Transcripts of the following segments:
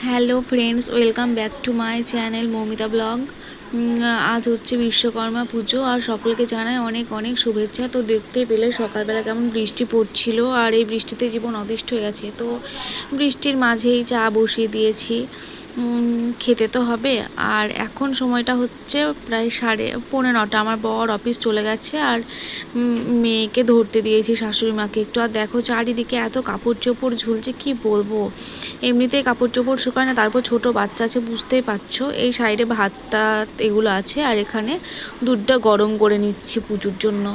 Hello friends, welcome back to my channel Moumita blog. আজ হচ্ছে বিশ্বকর্মা পুজো আর সকলকে জানাই অনেক অনেক শুভেচ্ছা। তো দেখতেই পেলে সকালবেলা কেমন বৃষ্টি পড়ছিল আর এই বৃষ্টিতে জীবন অতিষ্ঠ হয়ে গেছে। তো বৃষ্টির মাঝেই চা বসিয়ে দিয়েছি, খেতে তো হবে। আর এখন সময়টা হচ্ছে প্রায় 9:30। আমার বর অফিস চলে গেছে আর মেয়েকে ধরতে দিয়েছি, শাশুড়ি মাকে একটু। আর দেখো চারিদিকে এত কাপড় চোপড় ঝুলছে, কি বলবো। এমনিতেই কাপড় চোপড় শুকায় না, তারপর ছোট বাচ্চা আছে, বুঝতেই পারছো। এই সাইডে ভাতটা এগুলো আছে আর এখানে দুধটা গরম করে নিচ্ছি পুজোর জন্য।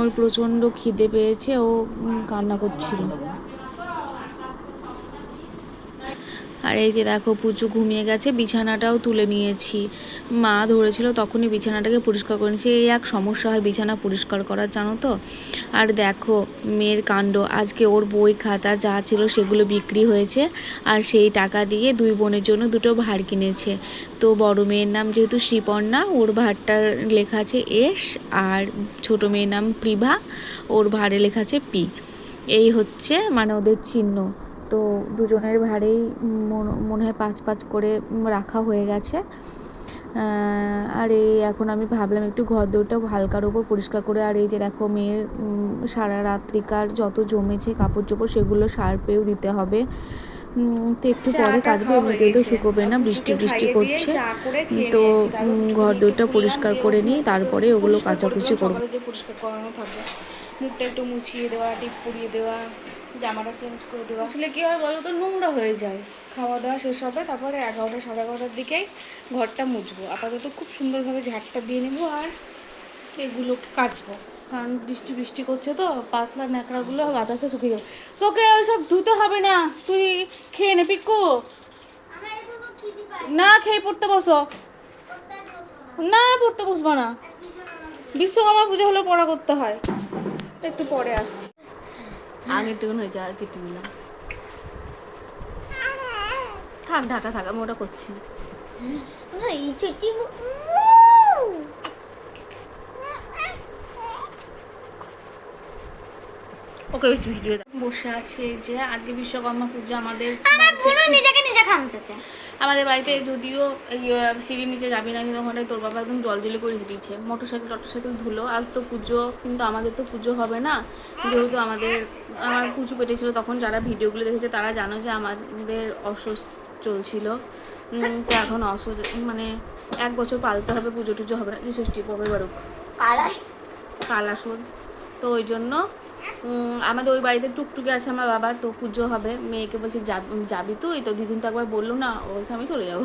ওর প্রচণ্ড খিদে পেয়েছে, ও কান্না করছিল। আর এই যে দেখো পুচু ঘুমিয়ে গেছে, বিছানাটাও তুলে নিয়েছি। মা ধরেছিল তখনই বিছানাটাকে পরিষ্কার করে নিয়েছি। এই এক সমস্যা হয় বিছানা পরিষ্কার করার, জানো তো। আর দেখো মেয়ের কাণ্ড, আজকে ওর বই খাতা যা ছিল সেগুলো বিক্রি হয়েছে আর সেই টাকা দিয়ে দুই বোনের জন্য দুটো ভাঁড় কিনেছে। তো বড় মেয়ের নাম যেহেতু শ্রীপর্ণা, ওর ভাঁড়টার লেখা আছে এস, আর ছোট মেয়ের নাম প্রিভা, ওর ভাঁড়ে লেখা আছে পি। এই হচ্ছে মানে ওদের চিহ্ন। তো দুজনের ভাড়েই মনে হয় 5-5 করে রাখা হয়ে গেছে। আর এই এখন আমি ভাবলাম একটু ঘর দৌড়টাও হালকার ওপর পরিষ্কার করে। আর এই যে দেখো মেয়ের সারা রাত্রিকার যত জমেছে কাপড় চোপড় সেগুলো সার্ফেও দিতে হবে। তো একটু পরে কাচবো, এমনিতেই তো শুকোবে না, বৃষ্টি বৃষ্টি করছে। তো ঘর দৌড়টা পরিষ্কার করে নিই, তারপরে ওগুলো কাচাকুচি করবো। যে পরিষ্কার করানো থাকবে, মুখটা একটু মুছিয়ে দেওয়া, টিপ পরিয়ে দেওয়া, জামাটা চেঞ্জ করে দেওয়া। আসলে কী হয় বলো তো, নোংরা হয়ে যায়। খাওয়া দাওয়া শেষ হবে, তারপরে 11টা 11:30 দিকেই ঘরটা মুছবো। আপাতত খুব সুন্দরভাবে ঝাড়টা দিয়ে নেবো আর এগুলোকে কাচবো, কারণ বৃষ্টি বৃষ্টি করছে তো পাতলা ন্যাকড়াগুলো বাতাসে শুকিয়ে যাবে। তোকে ওইসব ধুতে হবে না, তুই খেয়ে নে পিক্কু। না খেয়ে পড়তে বসো। না পড়তে বসবো না, বিশ্বকর্মা পুজো হলে পড়া করতে হয়। একটু পরে আসছি, আগে টুকুন হয়ে যায় কেটে দিলাম। থাক ঢাকা থাক, আমি ওটা করছি না। ওকে বেশ ভিডিও বসে আছে। এই যে আজকে বিশ্বকর্মা পুজো আমাদের আমাদের বাড়িতে, যদিও এই সিঁড়ির নিচে যাবি না, কিন্তু ওখানটায় তোর বাবা একদম জল জলে করে দিয়েছে। মোটরসাইকেল ধুলো। আজ তো পুজো, কিন্তু আমাদের তো পুজো হবে না, যেহেতু আমার পুজো পেটেছিল। তখন যারা ভিডিওগুলো দেখেছে তারা জানো যে আমাদের অসুস্থ চলছিল। তো এখন মানে 1 বছর পালতে হবে, পুজো টুজো হবে না, যে ষষ্ঠী পর্বে বারুক কালাসুদ। তো ওই জন্য আমাদের ওই বাড়িতে টুকটুকে আছে আমার বাবা, তো পুজো হবে। মেয়েকে বলছে যাবি তুই? তো দিদিন তো একবার বললো না, ও বলছে আমি চলে যাবো।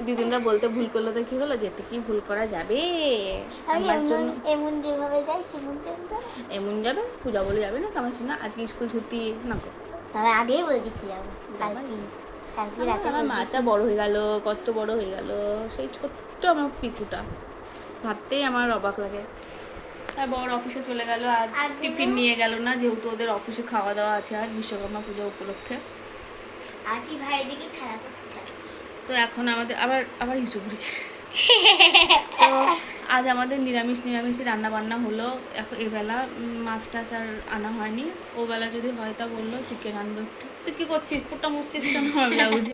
দিদিনরা বলতে ভুল করলো তো কি হলো, যেতে কি ভুল করা যাবে। এমন যেভাবে যাই এমন যাবে, পূজা বলে যাবে না আমার সঙ্গে। আজকে স্কুল ছুটি না, আমি আগেই বলে দিচ্ছি যাবো কালকে রাতে। আমার মাটা বড় হয়ে গেল, কত বড় হয়ে গেল, সেই ছোট্ট আমার পিকুটা ভাবতেই আমার অবাক লাগে। আর বড় অফিসে চলে গেল, আজ টিফিন নিয়ে গেল না, যেহেতু ওদের অফিসে খাওয়া দাওয়া আছে আর বিশ্বকর্মা পুজো উপলক্ষে। আন্টি ভাইয়ের দিকে খেলা করছে। তো এখন আমাদের আবার হিসু করেছে। তো আজ আমাদের নিরামিষই রান্না বান্না হলো। এখন এবেলা মাছ টাছ আর আনা হয়নি, ও বেলা যদি হয় তা বললো চিকেন আনবো একটু। তুই কী করছিস, পুরোটা মুছছিস কেন আমার ব্লাউজে?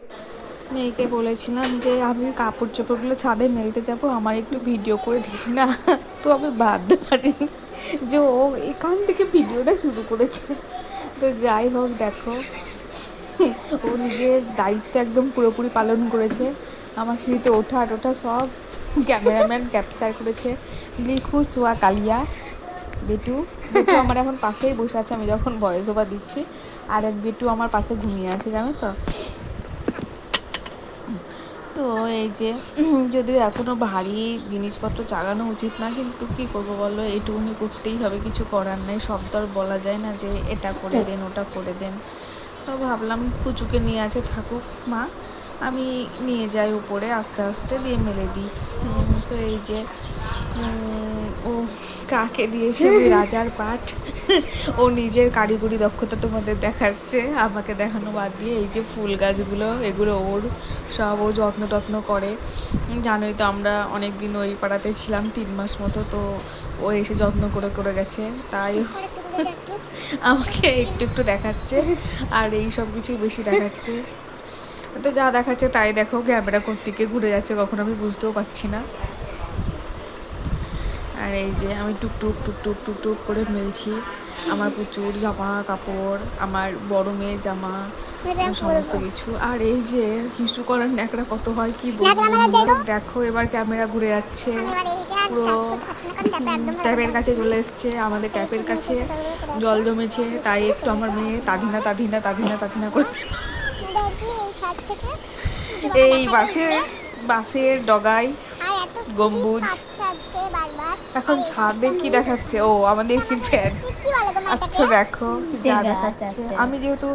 মেয়েকে বলেছিলাম যে আমি কাপড় চোপড়গুলো ছাদে মেলতে যাবো, আমার একটু ভিডিও করে দিস না। তো আমি ভাবতে পারিনি যে ও এখান থেকে ভিডিওটা শুরু করেছে। তো যাই হোক, দেখো ও নিজের দায়িত্ব একদম পুরোপুরি পালন করেছে। আমার সিঁড়িতে ওঠা টোঠা সব ক্যামেরাম্যান ক্যাপচার করেছে। দিলখুশ হুয়া কালিয়া বেটু। বেটু আমার এখন পাশেই বসে আছে আমি যখন ভয়েস ওভার দিচ্ছি, আর এক বেটু আমার পাশে ঘুমিয়ে আছে, জানো তো। তো এই যে যদিও এখনও ভারী জিনিসপত্র চাগানো উচিত না, কিন্তু কী করবো বলো, এইটুকুনি করতেই হবে, কিছু করার নেই। সব তো আর বলা যায় না যে এটা করে দেন ওটা করে দেন। তো ভাবলাম পুচুকে নিয়ে আছে, থাকুক মা, আমি নিয়ে যাই উপরে আস্তে আস্তে দিয়ে মেলে দিই। তো এই যে ও কাকে দিয়েছে ওই রাজার পাঠ। ও নিজের কারিগরি দক্ষতা তোমাদের দেখাচ্ছে, আমাকে দেখানো বাদ দিয়ে। এই যে ফুল গাছগুলো, এগুলো ওর সব, ও যত্ন টত্ন করে। জানোই তো আমরা অনেক দিন ওই পাড়াতে ছিলাম 3 মাস মতো, তো ও এসে যত্ন করে করে গেছে। তাই আমাকে একটু একটু দেখাচ্ছে আর এই সব কিছু বেশি দেখাচ্ছে। তো যা দেখাচ্ছে তাই দেখো, ক্যামেরা কোত্থেকে ঘুরে যাচ্ছে কখন আমি বুঝতেও পারছি না। আর এই যে আমি টুকটুক টুকটুক টুকটুক করে মেলছি আমার প্রচুর জামা কাপড়, আমার বড় মেয়ের জামা, সমস্ত কিছু। আর এই যে হিসু করার ন্যাকড়া কত হয় কি বলবো। দেখো এবার ক্যামেরা ঘুরে যাচ্ছে, পুরো ট্যাপের কাছে চলে এসছে, আমাদের ট্যাপের কাছে জল জমেছে, তাই একটু আমার মেয়ে তাধিনা তাধিনা তাধিনা তাধিনা করে এই বাসের ডগায় গম্বুজ। এখন ছাদে কি দেখাচ্ছে? ও আমাদের এসির ফ্যান। আচ্ছা দেখো যা দেখাচ্ছে। আমি যেহেতু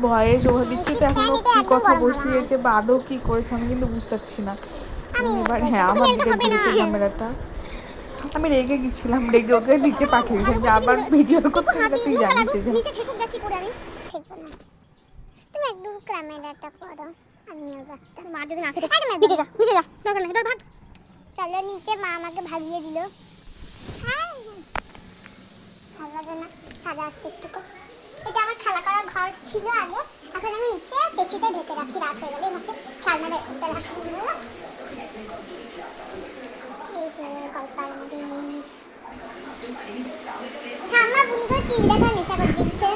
ভয়েস ওভার দিচ্ছি তো এখনো কি কথা বসিয়েছে বা আদৌ কি করেছে আমি কিন্তু বুঝতে পারছি না। এবার হ্যাঁ আমার দিকে ঘুরেছে ক্যামেরাটা। আমি রেগে গেছিলাম, রেগে ওকে নিচে পাঠিয়ে দিয়েছিলাম যে আবার ভিডিও করতে গেলে তুই জানিস যে তুমি একদম ক্যামেরাটা করো, আমিও একটা মা যদি না খেতে নিচে যা দরকার নেই, ভাগ। চলো নিচে, মা আমাকে ভাগিয়ে দিল। ভালো লাগে না সাদা আসতে একটু। এটা আমার খেলা করার ঘর ছিল আগে, এখন আমি নিচে পেঁচিতে ঢেকে রাখি, রাত হয়ে গেলে মাসে খেলনা বেরোতে রাখি। এই যে গল্পার নদীস ঠাম্মা বুনিকে টিভি দেখার নেশা করে দিচ্ছে,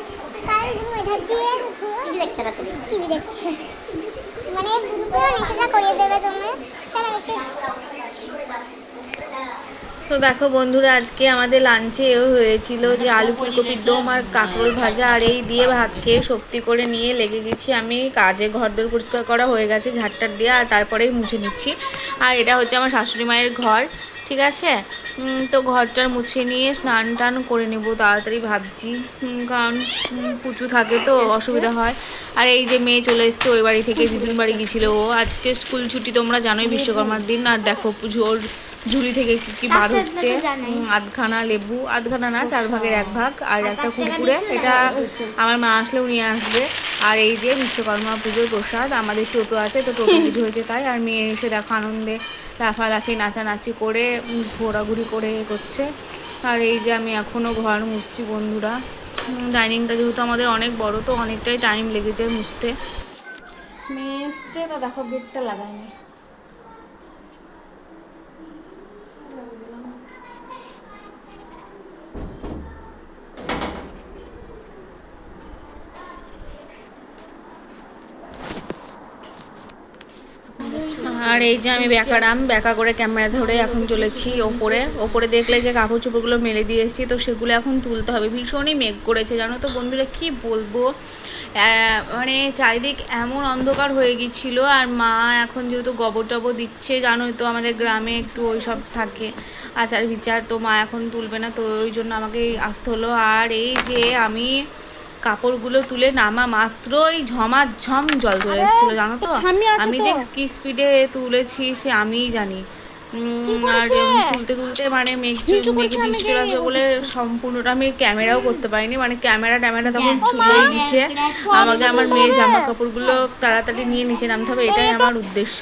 কারণ বুনু এধার দিয়ে টিভি দেখছে না, টিভি দেখছে, মানে বুনুকেও নেশাটা করিয়ে দেবে তোমরা। চলো দেখতে। তো দেখো বন্ধুরা, আজকে আমাদের লাঞ্চে এও হয়েছিল যে আলু ফুলকপির দম আর কাঁকরোল ভাজা, আর এই দিয়ে ভাত খেয়ে শক্তি করে নিয়ে লেগে গেছি আমি কাজে। ঘরদোর পরিষ্কার করা হয়ে গেছে ঝাড়টার দিয়ে, আর তারপরেই মুছে নিচ্ছি। আর এটা হচ্ছে আমার শাশুড়ি মায়ের ঘর, ঠিক আছে। তো ঘরটার মুছে নিয়ে স্নান টান করে নেবো তাড়াতাড়ি ভাবছি, কারণ পুচু থাকে তো অসুবিধা হয়। আর এই যে মেয়ে চলে এসছে ওই বাড়ি থেকে, দিদির বাড়ি গিয়েছিল ও। আজকে স্কুল ছুটি, তোমরা জানোই বিশ্বকর্মার দিন। আর দেখো পুজো ওর ঝুড়ি থেকে কি বার হচ্ছে, আধখানা লেবু, আধখানা না 4 ভাগের 1 ভাগ, আর একটা কুরকুরে। এটা আমার মা আসলেও নিয়ে আসবে। আর এই যে বিশ্বকর্মা পুজোর প্রসাদ, আমাদের টোটো আছে তো টোটো পুজো হয়েছে তাই। আর মেয়ে এসে দেখো আনন্দে লাফালাফি নাচানাচি করে ঘোরাঘুরি করে করছে। আর এই যে আমি এখনও ঘর মুছছি বন্ধুরা। ডাইনিংটা যেহেতু আমাদের অনেক বড় তো অনেকটাই টাইম লেগে যায় মুছতে। মেয়ে এসছে তো দেখো গেটটা লাগায়নি। আর এই যে আমি ব্যাকা করে ক্যামেরা ধরে এখন চলেছি ওপরে দেখলে যে কাপড় চোপড়গুলো মেলে দিয়ে এসেছি, তো সেগুলো এখন তুলতে হবে। ভীষণই মেঘ করেছে জানো তো বন্ধুরা, কি বলবো, মানে চারিদিক এমন অন্ধকার হয়ে গিয়েছিল। আর মা এখন যেহেতু গোবর টবর দিচ্ছে, জানোই তো আমাদের গ্রামে একটু ওই সব থাকে আচার বিচার, তো মা এখন তুলবে না, তো ওই জন্য আমাকে আসতে হলো। আর এই যে আমি কাপড়গুলো তুলে নামা মাত্রই ঝমাঝম জল চলে এসেছিল জানো তো। আমি যে কি স্পিডে তুলেছি সে আমিই জানি। আর তুলতে তুলতে মানে মেঘে বৃষ্টি লাগবে বলে সম্পূর্ণটা আমি ক্যামেরাও করতে পারিনি, মানে ক্যামেরা তখন চুলে গেছে। আমাকে আমার মেয়ে জামা কাপড়গুলো তাড়াতাড়ি নিয়ে নিচে নামতে হবে, এটাই আমার উদ্দেশ্য।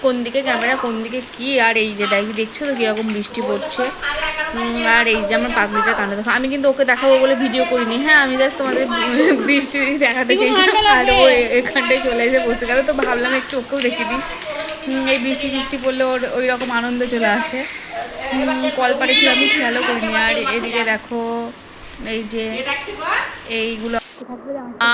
কোন দিকে ক্যামেরা কোন দিকে কি। আর এই যে দেখছো তো কীরকম বৃষ্টি পড়ছে। আর এই যে আমার পাগলিটার কান্না দেখো, আমি কিন্তু ওকে দেখাবো বলে ভিডিও করিনি, হ্যাঁ আমি জাস্ট তোমাদের বৃষ্টি দেখাতে চেয়েছিলাম। আর ও এখানটায় চলে এসে বসে গেল, তো ভাবলাম একটু ওকেও দেখে দিই। এই বৃষ্টি পড়লে ওর ওই রকম আনন্দ চলে আসে। কল পাড়েছিল আমি খেয়ালও করিনি। আর এদিকে দেখো এই যে এইগুলো।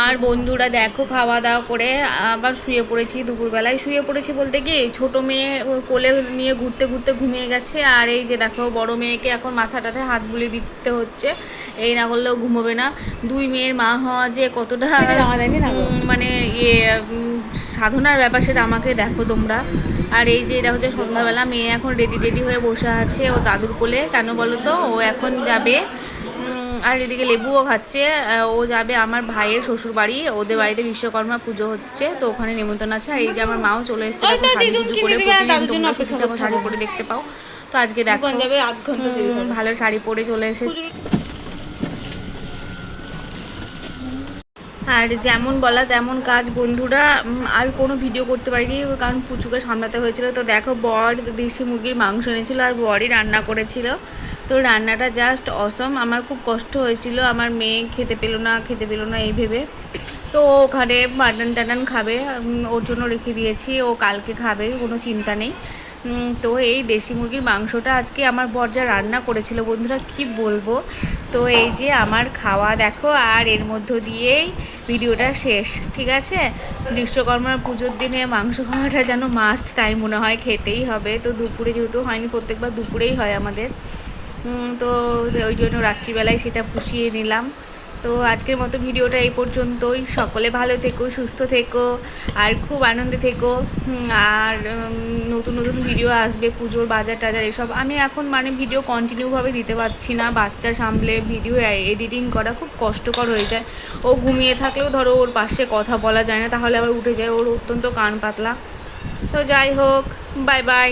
আর বন্ধুরা দেখো খাওয়া দাওয়া করে আবার শুয়ে পড়েছি, দুপুরবেলায় শুয়ে পড়েছি বলতে কি ছোটো মেয়ে কোলে নিয়ে ঘুরতে ঘুরতে ঘুমিয়ে গেছে। আর এই যে দেখো বড় মেয়েকে এখন মাথাটাতে হাত বুলিয়ে দিতে হচ্ছে, এই না করলেও ঘুমোবে না। 2 মেয়ের মা হওয়া যে কতটা মানে সাধনার ব্যাপার সেটা আমাকে দেখো তোমরা। আর এই যে এটা হচ্ছে সন্ধ্যাবেলা, মেয়ে এখন রেডি হয়ে বসে আছে ও দাদুর কোলে, কেন বলো তো ও এখন যাবে। আর এদিকে লেবুও খাচ্ছে, ও যাবে আমার ভাইয়ের শ্বশুর বাড়ি, ওদের বাড়িতে বিশ্বকর্মা পুজো হচ্ছে তো ওখানে নিমন্ত্রণ আছে। আর এই যে আমার মাও চলে এসেছে শাড়ি পুজো করে, প্রতিদিন তোমরা সত্যি যখন শাড়ি পরে দেখতে পাও, তো আজকে দেখো ভালো শাড়ি পরে চলে এসেছে। আর যেমন বলা তেমন কাজ বন্ধুরা, আর কোনো ভিডিও করতে পারিনি কারণ পুচুকে সামলাতে হয়েছিল। তো দেখো বর দেশি মুরগির মাংস এনেছিল আর বরই রান্না করেছিল। তো রান্নাটা জাস্ট অসম। আমার খুব কষ্ট হয়েছিল, আমার মেয়ে খেতে পেলো না এই ভেবে। তো ওখানে মাটন টাটন খাবে, ওর জন্য রেখে দিয়েছি, ও কালকে খাবে, কোনো চিন্তা নেই। তো এই দেশি মুরগির মাংসটা আজকে আমার বর যা রান্না করেছিল বন্ধুরা, কি বলবো। তো এই যে আমার খাওয়া দেখো, আর এর মধ্য দিয়েই ভিডিওটা শেষ, ঠিক আছে। বিশ্বকর্মা পুজোর দিনে মাংস খাওয়াটা যেন মাস্ট, তাই মনে হয় খেতেই হবে। তো দুপুরে যেহেতু হয়নি, প্রত্যেকবার দুপুরেই হয় আমাদের, তো ওই জন্য রাত্রিবেলায় সেটা পুষিয়ে নিলাম। তো আজকের মতো ভিডিওটা এই পর্যন্তই। সকলে ভালো থেকো, সুস্থ থেকো, আর খুব আনন্দে থেকো। আর নতুন নতুন ভিডিও আসবে, পুজোর বাজার টাজার এসব। আমি এখন মানে ভিডিও কন্টিনিউভাবে দিতে পারছি না, বাচ্চা সামলে ভিডিও এডিটিং করা খুব কষ্টকর হয়ে যায়। ও ঘুমিয়ে থাকলেও ধরো ওর পাশে কথা বলা যায় না, তাহলে আবার উঠে যায়, ওর অত্যন্ত কান পাতলা। তো যাই হোক, বাই বাই।